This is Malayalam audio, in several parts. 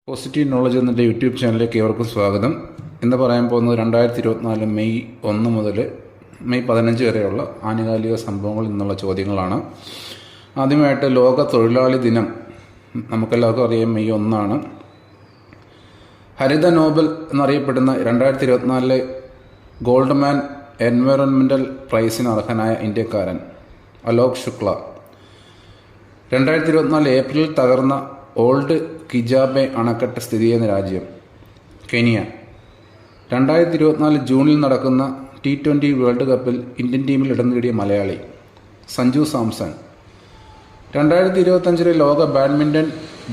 പോസിറ്റീവ് നോളജ് എന്ന യൂട്യൂബ് ചാനലിലേക്ക് ഏവർക്കും സ്വാഗതം. ഇന്ന് പറയാൻ പോകുന്നത് 2024 മെയ് 1 മുതൽ മെയ് 15 വരെയുള്ള ആനുകാലിക സംഭവങ്ങൾ എന്നുള്ള ചോദ്യങ്ങളാണ്. ആദ്യമായിട്ട് ലോക തൊഴിലാളി ദിനം നമുക്കെല്ലാവർക്കും അറിയാം, മെയ് 1 ഹരിത നോബൽ എന്നറിയപ്പെടുന്ന 2024 ഗോൾഡ്മാൻ എൻവയറൺമെൻ്റൽ പ്രൈസിന് അർഹനായ ഇന്ത്യക്കാരൻ അലോക് ശുക്ല. 2024 ഏപ്രിലിൽ തകർന്ന ഓൾഡ് കിജാബെ അണക്കെട്ട് സ്ഥിതി ചെയ്യുന്ന രാജ്യം കെനിയ. 2024 ജൂണിൽ നടക്കുന്ന T20 വേൾഡ് കപ്പിൽ ഇന്ത്യൻ ടീമിൽ ഇടം നേടിയ മലയാളി സഞ്ജു സാംസൺ. 2025 ലോക ബാഡ്മിൻ്റൺ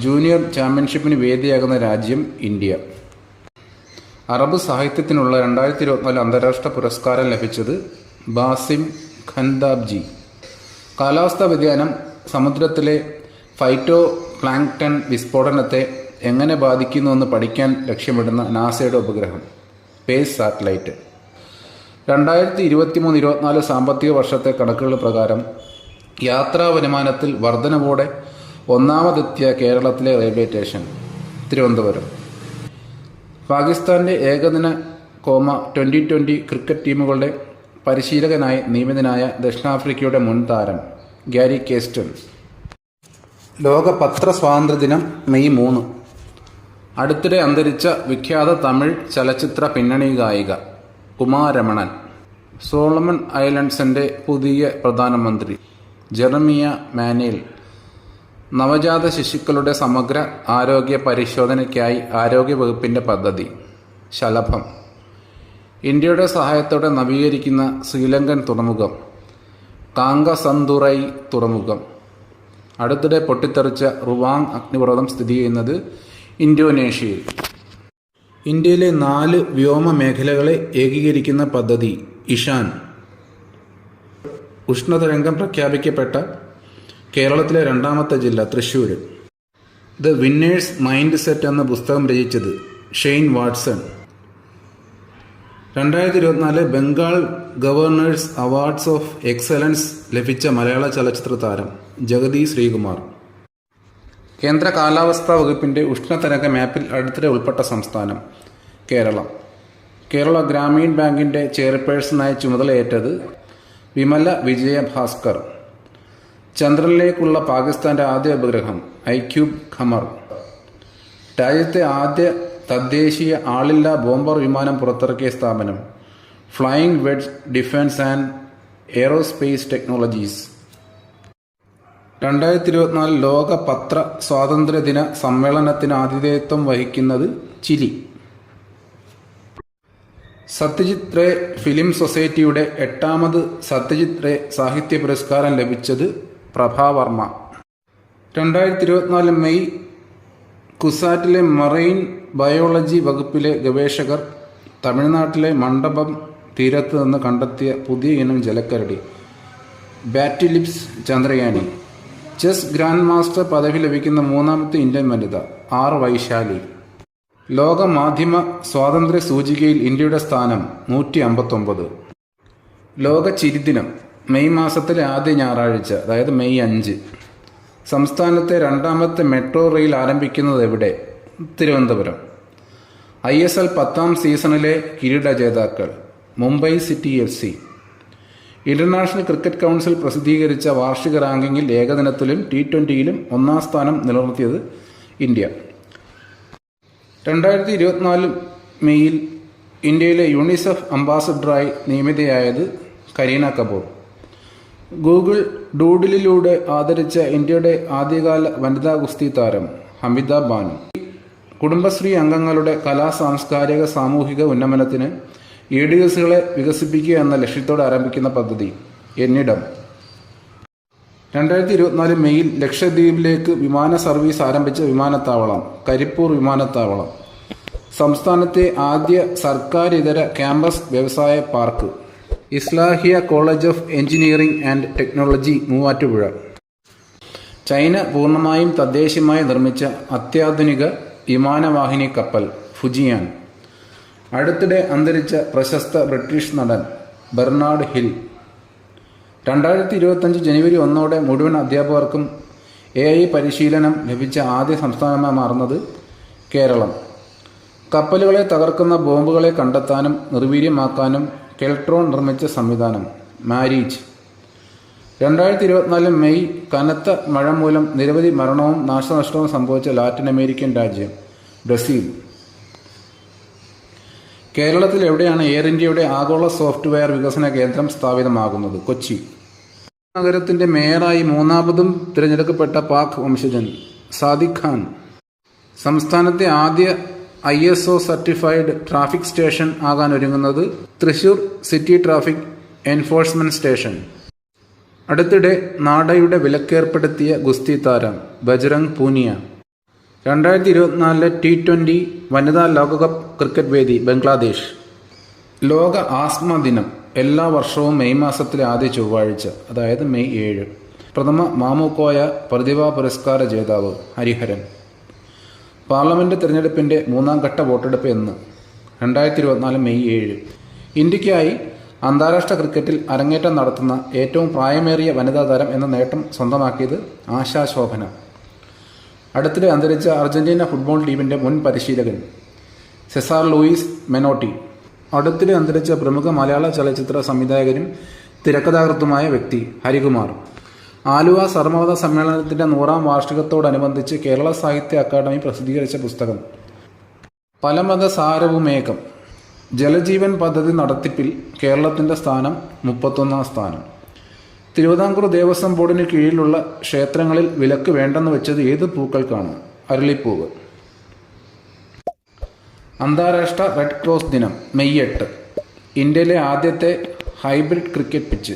ജൂനിയർ ചാമ്പ്യൻഷിപ്പിന് വേദിയാകുന്ന രാജ്യം ഇന്ത്യ. അറബ് സാഹിത്യത്തിനുള്ള 2024 അന്താരാഷ്ട്ര പുരസ്കാരം ലഭിച്ചത് ബാസിം ഖൻദാബ്ജി. കാലാവസ്ഥാ വ്യതിയാനം സമുദ്രത്തിലെ ഫൈറ്റോ പ്ലാങ്ക്ടൺ വിസ്ഫോടനത്തെ എങ്ങനെ ബാധിക്കുന്നുവെന്ന് പഠിക്കാൻ ലക്ഷ്യമിടുന്ന നാസയുടെ ഉപഗ്രഹം പേസ് സാറ്റലൈറ്റ്. 2023-24 സാമ്പത്തിക വർഷത്തെ കണക്കുകൾ പ്രകാരം യാത്രാ വരുമാനത്തിൽ വർധനവോടെ ഒന്നാമതെത്തിയ കേരളത്തിലെ റെയിൽവേ സ്റ്റേഷൻ തിരുവനന്തപുരം. പാകിസ്ഥാന്റെ ഏകദിന -2020 ക്രിക്കറ്റ് ടീമുകളുടെ പരിശീലകനായി നിയമിതനായ ദക്ഷിണാഫ്രിക്കയുടെ മുൻ താരം ഗ്യാരി കേസ്റ്റൺ. ലോക പത്രസ്വാതന്ത്ര്യദിനം മെയ് 3. അടുത്തിടെ അന്തരിച്ച വിഖ്യാത തമിഴ് ചലച്ചിത്ര പിന്നണി ഗായിക ഉമാ രമണൻ. സോളമൻ ഐലൻഡ്സിന്റെ പുതിയ പ്രധാനമന്ത്രി ജെറമിയ മാനുവൽ. നവജാത ശിശുക്കളുടെ സമഗ്ര ആരോഗ്യ പരിശോധനയ്ക്കായി ആരോഗ്യവകുപ്പിന്റെ പദ്ധതി ശലഭം. ഇന്ത്യയുടെ സഹായത്തോടെ നവീകരിക്കുന്ന ശ്രീലങ്കൻ തുറമുഖം കാങ്കസന്തുറൈ തുറമുഖം. അടുത്തിടെ പൊട്ടിത്തെറിച്ച റുവാങ് അഗ്നിപർവ്വതം സ്ഥിതി ചെയ്യുന്നത് ഇന്തോനേഷ്യയിൽ. ഇന്ത്യയിലെ 4 വ്യോമ മേഖലകളെ ഏകീകരിക്കുന്ന പദ്ധതി ഇഷാൻ. ഉഷ്ണതരംഗം പ്രഖ്യാപിക്കപ്പെട്ട കേരളത്തിലെ 2ാമത്തെ ജില്ല Thrissur. The winners mind set എന്ന പുസ്തകം രചിച്ചത് Shane Watson. 2024 Bengal governor's awards of excellence ലഭിച്ച മലയാള ചലച്ചിത്ര താരം ജഗതി ശ്രീകുമാർ. കേന്ദ്ര കാലാവസ്ഥാ വകുപ്പിന്റെ ഉഷ്ണതരംഗ മാപ്പിൽ അടുത്തിടെ ഉൾപ്പെട്ട സംസ്ഥാനം കേരളം. കേരള ഗ്രാമീൺ ബാങ്കിന്റെ ചെയർപേഴ്സണായി ചുമതലയേറ്റത് വിമല വിജയഭാസ്കർ. ചന്ദ്രനിലേക്കുള്ള പാകിസ്ഥാന്റെ ആദ്യ ഉപഗ്രഹം ഐക്യൂബ് ഖമർ. രാജ്യത്തെ ആദ്യ തദ്ദേശീയ ആളില്ലാ ബോംബർ വിമാനം പുറത്തിറക്കിയ സ്ഥാപനം flying wedge defence and aerospace technologies. 2024 ലോക പത്ര സ്വാതന്ത്ര്യദിന സമ്മേളനത്തിന് ആതിഥേയത്വം വഹിക്കുന്നത് ചിലി. സത്യജിത് റേ ഫിലിം സൊസൈറ്റിയുടെ 8ാമത് സത്യജിത് റേ സാഹിത്യ പുരസ്കാരം ലഭിച്ചത് പ്രഭാവർമ്മ. 2024 മെയ് കുസാറ്റിലെ മറൈൻ ബയോളജി വകുപ്പിലെ ഗവേഷകർ തമിഴ്നാട്ടിലെ മണ്ഡപം തീരത്ത് നിന്ന് കണ്ടെത്തിയ പുതിയ ഇനം ജലക്കരടി ബാറ്റിലിപ്സ് ചന്ദ്രയാനി. ചെസ് ഗ്രാൻഡ് മാസ്റ്റർ പദവി ലഭിക്കുന്ന 3ാമത്തെ ഇന്ത്യൻ വനിത ആർ വൈശാലി. ലോക മാധ്യമ സ്വാതന്ത്ര്യ സൂചികയിൽ ഇന്ത്യയുടെ സ്ഥാനം 159. ലോക ചിരിദിനം മെയ് മാസത്തിലെ ആദ്യ ഞായറാഴ്ച, അതായത് മെയ് 5. സംസ്ഥാനത്തെ 2ാമത്തെ മെട്രോ റെയിൽ ആരംഭിക്കുന്നത് എവിടെ? തിരുവനന്തപുരം. ISL 10ാം സീസണിലെ കിരീട ജേതാക്കൾ Mumbai city FC. International cricket council പ്രസിദ്ധീകരിച്ച വാർഷിക റാങ്കിങ്ങിൽ ഏകദിനത്തിലും T20യിലും 1ാം സ്ഥാനം നിലനിർത്തിയത് ഇന്ത്യ. 2024 മെയ്യിൽ ഇന്ത്യയിലെ യൂണിസെഫ് അംബാസഡറായി നിയമിതയായത് കരീന കപൂർ. ഗൂഗിൾ ഡൂഡിലിലൂടെ ആദരിച്ച ഇന്ത്യയുടെ ആദ്യകാല വനിതാ ഗുസ്തി താരം ഹമിദ ബാനു. കുടുംബശ്രീ അംഗങ്ങളുടെ കലാ സാംസ്കാരിക സാമൂഹിക ഉന്നമനത്തിന് EDSകളെ വികസിപ്പിക്കുക എന്ന ലക്ഷ്യത്തോടെ ആരംഭിക്കുന്ന പദ്ധതി എന്നിടം. 2024 മെയ്യിൽ ലക്ഷദ്വീപിലേക്ക് വിമാന സർവീസ് ആരംഭിച്ച വിമാനത്താവളം കരിപ്പൂർ വിമാനത്താവളം. സംസ്ഥാനത്തെ ആദ്യ സർക്കാരിതര ക്യാമ്പസ് വ്യവസായ park Islahiya college of engineering and technology Muvattupuzha. China പൂർണ്ണമായും തദ്ദേശീയമായി നിർമ്മിച്ച അത്യാധുനിക വിമാനവാഹിനി കപ്പൽ ഫുജിയാൻ. അടുത്തിടെ അന്തരിച്ച പ്രശസ്ത ബ്രിട്ടീഷ് നടൻ ബെർണാഡ് ഹിൽ. 2025 ജനുവരി 1 മുഴുവൻ അധ്യാപകർക്കും AI പരിശീലനം ലഭിച്ച ആദ്യ സംസ്ഥാനമായി മാറുന്നത് കേരളം. കപ്പലുകളെ തകർക്കുന്ന ബോംബുകളെ കണ്ടെത്താനും നിർവീര്യമാക്കാനും കെൽട്രോൺ നിർമ്മിച്ച സംവിധാനം മാരീജ്. 2024 മെയ് കനത്ത മഴ മൂലം നിരവധി മരണവും നാശനഷ്ടവും സംഭവിച്ച ലാറ്റിൻ അമേരിക്കൻ രാജ്യം ബ്രസീൽ. കേരളത്തിൽ എവിടെയാണ് എയർ ഇന്ത്യയുടെ ആഗോള സോഫ്റ്റ്വെയർ വികസന കേന്ദ്രം സ്ഥാപിതമാകുന്നത്? കൊച്ചി. നഗരത്തിന്റെ മേയറായി മൂന്നാമതും തിരഞ്ഞെടുക്കപ്പെട്ട പാക് വംശജൻ സാദിഖ് ഖാൻ. സംസ്ഥാനത്തെ ആദ്യ ISO സർട്ടിഫൈഡ് ട്രാഫിക് സ്റ്റേഷൻ ആകാനൊരുങ്ങുന്നത് Thrissur city traffic enforcement station. അടുത്തിടെ നാഡയുടെ വിലക്കേർപ്പെടുത്തിയ ഗുസ്തി താരം ബജ്രംഗ് പൂനിയ. 2024 T20 വനിതാ ലോകകപ്പ് ക്രിക്കറ്റ് വേദി ബംഗ്ലാദേശ്. ലോക ആസ്മ ദിനം എല്ലാ വർഷവും മെയ് മാസത്തിലെ ആദ്യ ചൊവ്വാഴ്ച, അതായത് മെയ് 7. പ്രഥമ മാമുക്കോയ പ്രതിഭാ പുരസ്കാര ജേതാവ് ഹരിഹരൻ. പാർലമെന്റ് തിരഞ്ഞെടുപ്പിന്റെ 3ാം ഘട്ട വോട്ടെടുപ്പ് എന്ന് 2024 മെയ് 7. ഇന്ത്യയ്ക്കായി അന്താരാഷ്ട്ര ക്രിക്കറ്റിൽ അരങ്ങേറ്റം നടത്തുന്ന ഏറ്റവും പ്രായമേറിയ വനിതാ താരം എന്ന നേട്ടം സ്വന്തമാക്കിയത് ആശാ ശോഭന. അടുത്തിടെ അന്തരിച്ച അർജന്റീന ഫുട്ബോൾ ടീമിന്റെ മുൻ പരിശീലകൻ സെസാർ ലൂയിസ് മെനോട്ടി. അടുത്തിടെ അന്തരിച്ച പ്രമുഖ മലയാള ചലച്ചിത്ര സംവിധായകനും തിരക്കഥാകൃത്തുമായ വ്യക്തി ഹരികുമാർ. ആലുവ സർവമത സമ്മേളനത്തിന്റെ 100ാം വാർഷികത്തോടനുബന്ധിച്ച് കേരള സാഹിത്യ അക്കാദമി പ്രസിദ്ധീകരിച്ച പുസ്തകം പലമത സാരവുമേകം. ജലജീവൻ പദ്ധതി നടത്തിപ്പിൽ കേരളത്തിന്റെ സ്ഥാനം 31ാം സ്ഥാനം. തിരുവിതാംകൂർ ദേവസ്വം ബോർഡിന് കീഴിലുള്ള ക്ഷേത്രങ്ങളിൽ വിലക്ക് വേണ്ടെന്ന് വെച്ചത് ഏത് പൂക്കൾക്കാണ്? അരളിപ്പൂവ്. അന്താരാഷ്ട്ര റെഡ് ക്രോസ് ദിനം മെയ് 8. ഇന്ത്യയിലെ ആദ്യത്തെ ഹൈബ്രിഡ് ക്രിക്കറ്റ് പിച്ച്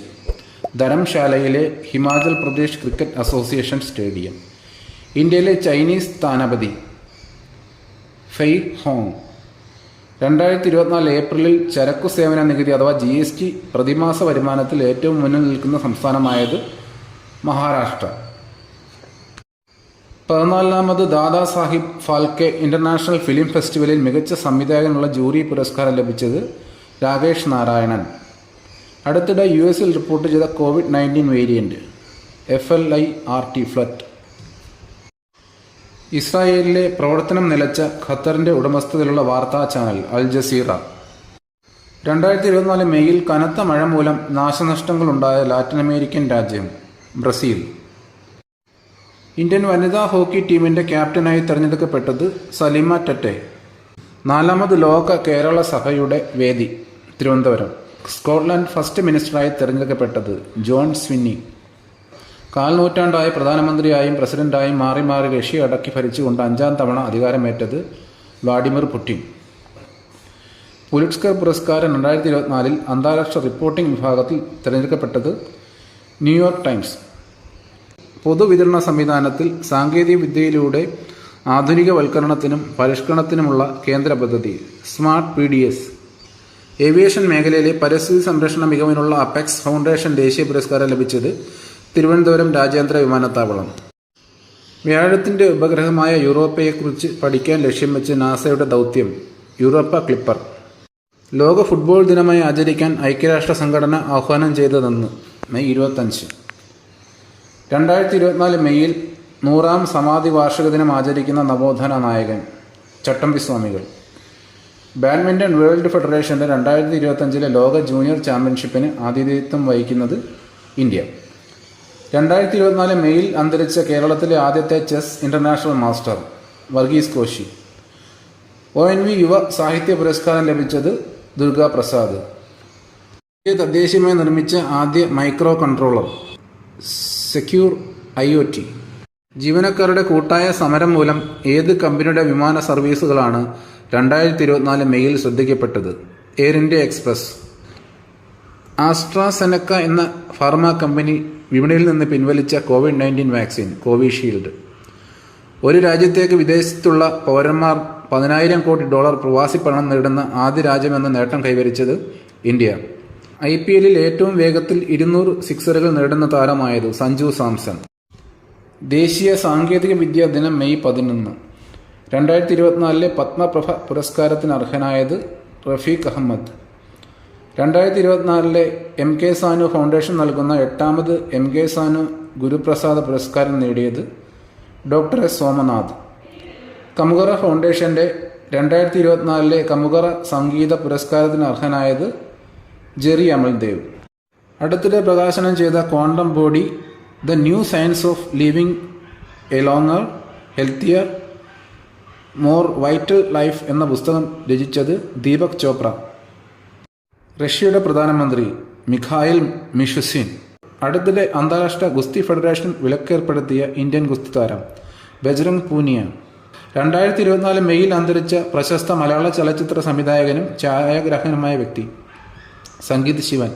ധരംശാലയിലെ Himachal Pradesh Cricket Association Stadium. ഇന്ത്യയിലെ ചൈനീസ് സ്ഥാനപതി ഫെയ് ഹോങ്. 2024 ഏപ്രിലിൽ ചരക്കു സേവന നികുതി അഥവാ GST പ്രതിമാസ വരുമാനത്തിൽ ഏറ്റവും മുന്നിൽ നിൽക്കുന്ന സംസ്ഥാനമായത് മഹാരാഷ്ട്ര. 14ാമത് ദാദാ സാഹിബ് ഫാൽക്കെ ഇന്റർനാഷണൽ ഫിലിം ഫെസ്റ്റിവലിൽ മികച്ച സംവിധായകനുള്ള ജൂറി പുരസ്കാരം ലഭിച്ചത് രാകേഷ് നാരായണൻ. അടുത്തിടെ US റിപ്പോർട്ട് ചെയ്ത COVID-19 വേരിയന്റ് FLIRT ഫ്ലറ്റ്. ഇസ്രായേലിലെ പ്രവർത്തനം നിലച്ച ഖത്തറിന്റെ ഉടമസ്ഥതയിലുള്ള വാർത്താ ചാനൽ അൽ ജസീറ. 2024 മെയ്യിൽ കനത്ത മഴ മൂലം നാശനഷ്ടങ്ങളുണ്ടായ ലാറ്റിൻ അമേരിക്കൻ രാജ്യം ബ്രസീൽ. ഇന്ത്യൻ വനിതാ ഹോക്കി ടീമിന്റെ ക്യാപ്റ്റനായി തെരഞ്ഞെടുക്കപ്പെട്ടത് സലിമ ടെറ്റെ. 4ാമത് ലോക കേരള സഭയുടെ വേദി തിരുവനന്തപുരം. സ്കോട്ട്ലൻഡ് ഫസ്റ്റ് മിനിസ്റ്ററായി തെരഞ്ഞെടുക്കപ്പെട്ടത് ജോൺ സ്വിന്നി. 4 നൂറ്റാണ്ടായി പ്രധാനമന്ത്രിയായും പ്രസിഡന്റായും മാറി മാറി റഷ്യ അടക്കി ഭരിച്ചുകൊണ്ട് 5ാം തവണ അധികാരമേറ്റത് വ്ളാഡിമിർ പുടിൻ. പുലിറ്റ്സ്കർ പുരസ്കാരം 2024 അന്താരാഷ്ട്ര റിപ്പോർട്ടിംഗ് വിഭാഗത്തിൽ തിരഞ്ഞെടുക്കപ്പെട്ടത് ന്യൂയോർക്ക് ടൈംസ്. പൊതുവിതരണ സംവിധാനത്തിൽ സാങ്കേതിക വിദ്യയിലൂടെ ആധുനികവൽക്കരണത്തിനും പരിഷ്കരണത്തിനുമുള്ള കേന്ദ്ര പദ്ധതി സ്മാർട്ട് PDS. ഏവിയേഷൻ മേഖലയിലെ പരിസ്ഥിതി സംരക്ഷണ മികവിനുള്ള അപെക്സ് ഫൗണ്ടേഷൻ ദേശീയ പുരസ്കാരം ലഭിച്ചത് തിരുവനന്തപുരം രാജ്യാന്തര വിമാനത്താവളം. വ്യാഴത്തിന്റെ ഉപഗ്രഹമായ യൂറോപ്പയെക്കുറിച്ച് പഠിക്കാൻ ലക്ഷ്യം വെച്ച് നാസയുടെ ദൗത്യം യൂറോപ്പ ക്ലിപ്പർ. ലോക ഫുട്ബോൾ ദിനമായി ആചരിക്കാൻ ഐക്യരാഷ്ട്ര സംഘടന ആഹ്വാനം ചെയ്തതെന്ന് മെയ് 25. 2024 മെയ്യിൽ 100ാം സമാധി വാർഷിക ദിനം ആചരിക്കുന്ന നവോത്ഥാന നായകൻ ചട്ടമ്പി സ്വാമികൾ. ബാഡ്മിന്റൺ വേൾഡ് ഫെഡറേഷന്റെ 2025 ലോക ജൂനിയർ ചാമ്പ്യൻഷിപ്പിന് ആതിഥേയത്വം വഹിക്കുന്നത് ഇന്ത്യ. 2024 മെയ്യിൽ അന്തരിച്ച കേരളത്തിലെ ആദ്യത്തെ chess international master Varghese Koshy. ONV യുവ സാഹിത്യ പുരസ്കാരം ലഭിച്ചത് ദുർഗാ പ്രസാദ്. തദ്ദേശീയമായി നിർമ്മിച്ച ആദ്യ മൈക്രോ കൺട്രോളർ സെക്യൂർ IoT. ജീവനക്കാരുടെ കൂട്ടായ സമരം മൂലം ഏത് കമ്പനിയുടെ വിമാന സർവീസുകളാണ് 2024 മെയ്യിൽ ശ്രദ്ധിക്കപ്പെട്ടത്? Air India Express. ആസ്ട്രാസെനക്ക എന്ന ഫാർമ കമ്പനി വിപണിയിൽ നിന്ന് പിൻവലിച്ച COVID-19 വാക്സിൻ കോവിഷീൽഡ്. ഒരു രാജ്യത്തേക്ക് വിദേശത്തുള്ള പൗരന്മാർ $10,000 കോടി പ്രവാസി പണം നേടുന്ന ആദ്യ രാജ്യമെന്ന നേട്ടം കൈവരിച്ചത് ഇന്ത്യ. IPL ഏറ്റവും വേഗത്തിൽ 200 സിക്സറുകൾ നേടുന്ന താരമായത് സഞ്ജു സാംസൺ. ദേശീയ സാങ്കേതിക വിദ്യാ ദിനം മെയ് 11. 2024 പത്മപ്രഭ പുരസ്കാരത്തിന് അർഹനായത് റഫീഖ് അഹമ്മദ്. 2024 MK സാനു ഫൗണ്ടേഷൻ നൽകുന്ന 8ാമത് MK സാനു ഗുരുപ്രസാദ് പുരസ്കാരം നേടിയത് ഡോക്ടർ S. സോമനാഥ്. കമുകറ ഫൗണ്ടേഷൻ്റെ 2024 കമുകറ സംഗീത പുരസ്കാരത്തിന് അർഹനായത് ജെറി അമൽദേവ്. അടുത്തിടെ പ്രകാശനം ചെയ്ത quantum body the new science of living A longer healthier more vital life എന്ന പുസ്തകം രചിച്ചത് ദീപക് ചോപ്ര. റഷ്യയുടെ പ്രധാനമന്ത്രി മിഖായിൽ മിഷുസിൻ. അടുത്തിടെ അന്താരാഷ്ട്ര ഗുസ്തി ഫെഡറേഷൻ വിലക്കേർപ്പെടുത്തിയ ഇന്ത്യൻ ഗുസ്തി താരം ബജ്രംഗ് പൂനിയ. 2024 മെയ്യിൽ അന്തരിച്ച പ്രശസ്ത മലയാള ചലച്ചിത്ര സംവിധായകനും ഛായാഗ്രാഹകനുമായ വ്യക്തി സംഗീത് ശിവൻ.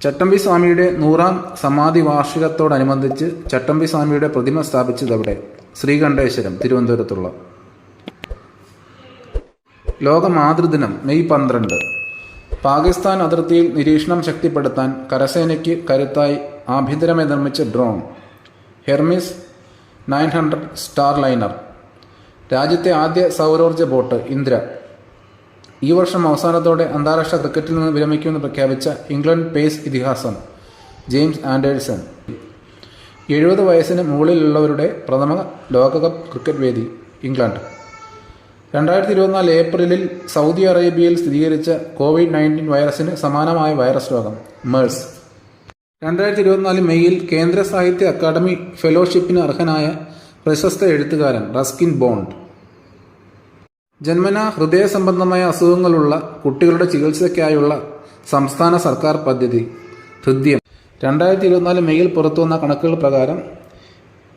ചട്ടമ്പി സ്വാമിയുടെ 100ാം സമാധി വാർഷികത്തോടനുബന്ധിച്ച് ചട്ടമ്പി സ്വാമിയുടെ പ്രതിമ സ്ഥാപിച്ചതവിടെ ശ്രീകണ്ഠേശ്വരം, തിരുവനന്തപുരത്തുള്ള. ലോക മാതൃദിനം മെയ് 12. പാകിസ്ഥാൻ അതിർത്തിയിൽ നിരീക്ഷണം ശക്തിപ്പെടുത്താൻ കരസേനയ്ക്ക് കരുത്തായി ആഭ്യന്തരമായി നിർമ്മിച്ച ഡ്രോൺ ഹെർമിസ് 900 സ്റ്റാർ ലൈനർ. രാജ്യത്തെ ആദ്യ സൗരോർജ്ജ ബോട്ട് ഇന്ദ്ര. ഈ വർഷം അവസാനത്തോടെ അന്താരാഷ്ട്ര ക്രിക്കറ്റിൽ നിന്ന് വിരമിക്കുമെന്ന് പ്രഖ്യാപിച്ച ഇംഗ്ലണ്ട് പേസ് ഇതിഹാസം ജെയിംസ് ആൻഡേഴ്സൺ. 70 വയസ്സിന് മുകളിലുള്ളവരുടെ പ്രഥമ ലോകകപ്പ് ക്രിക്കറ്റ് വേദി ഇംഗ്ലണ്ട്. 2024 ഏപ്രിലിൽ സൗദി അറേബ്യയിൽ സ്ഥിരീകരിച്ച COVID-19 വൈറസിന് സമാനമായ വൈറസ് രോഗം മേഴ്സ്. 2024 മെയ്യിൽ കേന്ദ്ര സാഹിത്യ അക്കാദമി ഫെലോഷിപ്പിന് അർഹനായ പ്രശസ്ത എഴുത്തുകാരൻ റസ്കിൻ ബോണ്ട്. ജന്മനാ ഹൃദയ സംബന്ധമായ അസുഖങ്ങളുള്ള കുട്ടികളുടെ ചികിത്സയ്ക്കായുള്ള സംസ്ഥാന സർക്കാർ പദ്ധതി ഹൃദ്യം. 2024 മെയ്യിൽ പുറത്തുവന്ന കണക്കുകൾ പ്രകാരം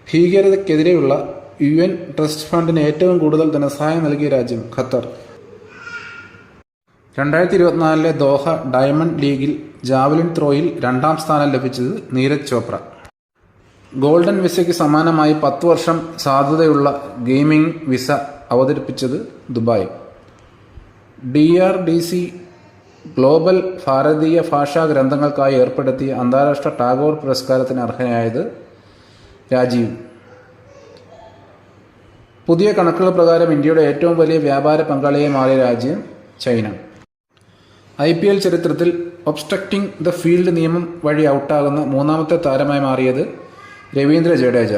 ഭീകരതയ്ക്കെതിരെയുള്ള UN ട്രസ്റ്റ് ഫണ്ടിന് ഏറ്റവും കൂടുതൽ ധനസഹായം നൽകിയ രാജ്യം ഖത്തർ. 2024 ദോഹ ഡയമണ്ട് ലീഗിൽ ജാവലിൻ ത്രോയിൽ 2ാം സ്ഥാനം ലഭിച്ചത് നീരജ് ചോപ്ര. ഗോൾഡൻ വിസയ്ക്ക് സമാനമായി 10 വർഷം സാധുതയുള്ള ഗെയിമിംഗ് വിസ അവതരിപ്പിച്ചത് ദുബായ്. DRDC ഗ്ലോബൽ ഭാരതീയ ഭാഷാ ഗ്രന്ഥങ്ങൾക്കായി ഏർപ്പെടുത്തിയ അന്താരാഷ്ട്ര ടാഗോർ പുരസ്കാരത്തിന് അർഹനായത് രാജീവ്. പുതിയ കണക്കുകൾ പ്രകാരം ഇന്ത്യയുടെ ഏറ്റവും വലിയ വ്യാപാര പങ്കാളിയായി മാറിയ രാജ്യം ചൈന. IPL ചരിത്രത്തിൽ ഒബ്സ്ട്രക്റ്റിംഗ് ദ ഫീൽഡ് നിയമം വഴി ഔട്ടാകുന്ന 3ാമത്തെ താരമായി മാറിയത് രവീന്ദ്ര ജഡേജ.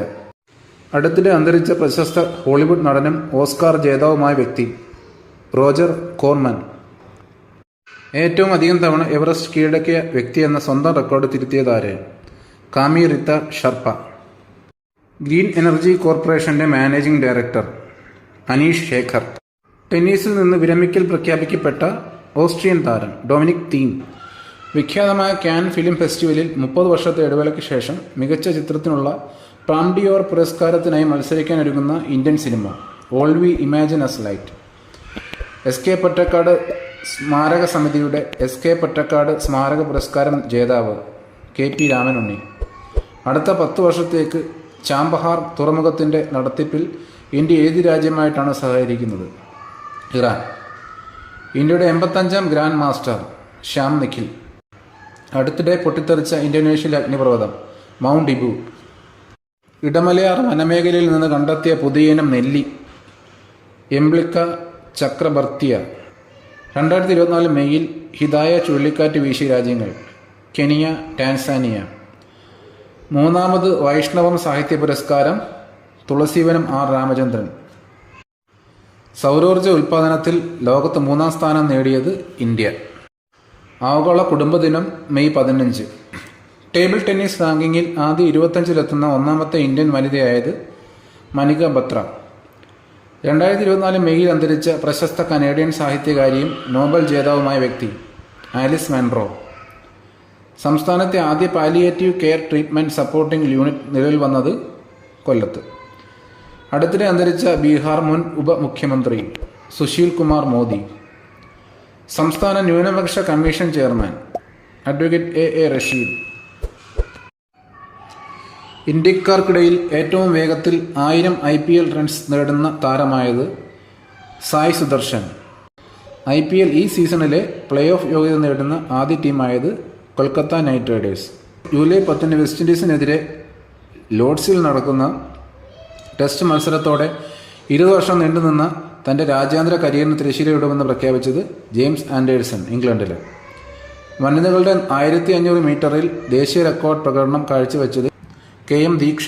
അടുത്തിടെ അന്തരിച്ച പ്രശസ്ത ഹോളിവുഡ് നടനും ഓസ്കാർ ജേതാവുമായ വ്യക്തി റോജർ കോർമൻ. ഏറ്റവും അധികം തവണ എവറസ്റ്റ് കീഴടക്കിയ വ്യക്തി എന്ന സ്വന്തം റെക്കോർഡ് തിരുത്തിയതാര്? കാമി റിത്ത ഷർപ്പ. ഗ്രീൻ എനർജി കോർപ്പറേഷന്റെ മാനേജിംഗ് ഡയറക്ടർ അനീഷ് ശേഖർ. ടെന്നീസിൽ നിന്ന് വിരമിക്കൽ പ്രഖ്യാപിക്കപ്പെട്ട ഓസ്ട്രിയൻ താരം ഡൊമിനിക് തീം. വിഖ്യാതമായ കാൻ ഫിലിം ഫെസ്റ്റിവലിൽ 30 വർഷത്തെ ഇടവേളയ്ക്ക് ശേഷം മികച്ച ചിത്രത്തിനുള്ള പാം ഡിയോർ പുരസ്കാരത്തിനായി മത്സരിക്കാനൊരുങ്ങുന്ന Indian cinema All We Imagine As Light. SK Pottekkatt സ്മാരക സമിതിയുടെ SK പൊറ്റക്കാട് സ്മാരക പുരസ്കാരം ജേതാവ് KP രാമനുണ്ണി. അടുത്ത 10 വർഷത്തേക്ക് ചാമ്പഹാർ തുറമുഖത്തിൻ്റെ നടത്തിപ്പിൽ ഇന്ത്യ ഏത് രാജ്യമായിട്ടാണ് സഹകരിക്കുന്നത്? ഇറാൻ. ഇന്ത്യയുടെ 85ാം ഗ്രാൻഡ് മാസ്റ്റർ ശ്യാം നിഖിൽ. അടുത്തിടെ പൊട്ടിത്തെറിച്ച ഇന്തോനേഷ്യയിലെ അഗ്നിപർവ്വതം മൗണ്ട് ഇബു. ഇടമലയാർ വനമേഖലയിൽ നിന്ന് കണ്ടെത്തിയ പുതിയയിനം നെല്ലി എംബ്ലിക്ക ചക്രബർത്തിയ. 2024 മെയ്യിൽ ഹിദായ ചുഴലിക്കാറ്റ് വീശി രാജ്യങ്ങൾ കെനിയ, ടാൻസാനിയ. 3ാമത് വൈഷ്ണവം സാഹിത്യ പുരസ്കാരം തുളസീവനം R രാമചന്ദ്രൻ. സൗരോർജ്ജ ഉൽപ്പാദനത്തിൽ ലോകത്ത് 3ാം സ്ഥാനം നേടിയത് ഇന്ത്യ. ആഗോള കുടുംബദിനം മെയ് 15. ടേബിൾ ടെന്നീസ് റാങ്കിങ്ങിൽ ആദ്യ 25-ലെത്തുന്ന 1ാമത്തെ ഇന്ത്യൻ വനിതയായത് മനിക ബത്ര. 2024 മെയ്യിൽ അന്തരിച്ച പ്രശസ്ത കനേഡിയൻ സാഹിത്യകാരിയും നോബൽ ജേതാവുമായ വ്യക്തി ആലിസ് മാൻറോ. സംസ്ഥാനത്തെ ആദ്യ palliative care treatment supporting unit നിലവിൽ വന്നത് കൊല്ലത്ത്. അടുത്തിടെ അന്തരിച്ച ബീഹാർ മുൻ ഉപമുഖ്യമന്ത്രി സുശീൽ കുമാർ മോദി. സംസ്ഥാന ന്യൂനപക്ഷ commission chairman advocate A Rasheed. ഇന്ത്യക്കാർക്കിടയിൽ ഏറ്റവും വേഗത്തിൽ 1000 IPL റൺസ് നേടുന്ന താരമായത് സായ് സുദർശൻ. IPL ഈ സീസണിലെ പ്ലേ ഓഫ് യോഗ്യത നേടുന്ന ആദ്യ ടീമായത് Kolkata Knight Riders. July 10 West ഇൻഡീസിനെതിരെ ലോർഡ്സിൽ നടക്കുന്ന ടെസ്റ്റ് മത്സരത്തോടെ 20 വർഷം നീണ്ടുനിന്ന തൻ്റെ രാജ്യാന്തര കരിയറിന് തിരശ്ശീലയിടുമെന്ന് പ്രഖ്യാപിച്ചത് ജെയിംസ് ആൻഡേഴ്സൺ ഇംഗ്ലണ്ടിൽ. വനിതകളുടെ 1500 മീറ്ററിൽ ദേശീയ റെക്കോർഡ് പ്രകടനം കാഴ്ചവെച്ചത് KM ദീക്ഷ.